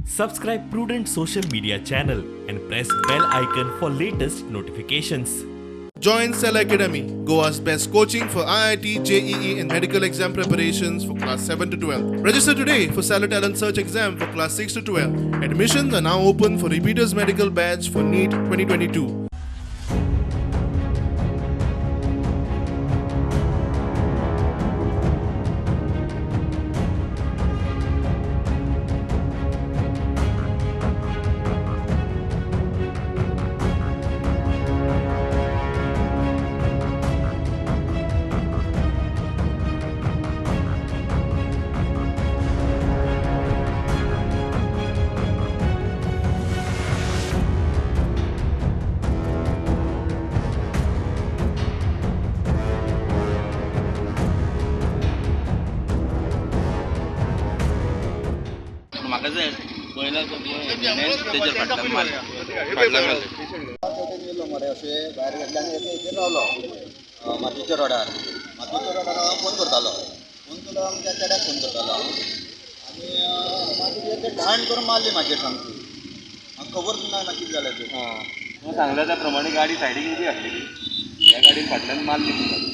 Subscribe Prudent social media channel and press bell icon for latest notifications. Join Cell Academy, Goa's best coaching for IIT, JEE and medical exam preparations for class 7 to 12. Register today for Cell Talent Search exam for class 6 to 12. Admissions are now open for repeaters medical batch for NEET 2022. म्हाका जाय पयला तेजेर फाटल्यान मारलें गेलो मरे अशें भायर घेतल्यान हेचेर रावलो मातयेच्या रोडार हांव फोन करतालो त्या चेड्याक फोन करतालो आनी मागीर ते ढाण करून मारली म्हाजेर सामकी म्हाका खबर ना कितें जालें तें तूं सांगल्या त्या प्रमाणे गाडी सायडीक उबी आसलेली ह्या गाडयेन फाटल्यान मारली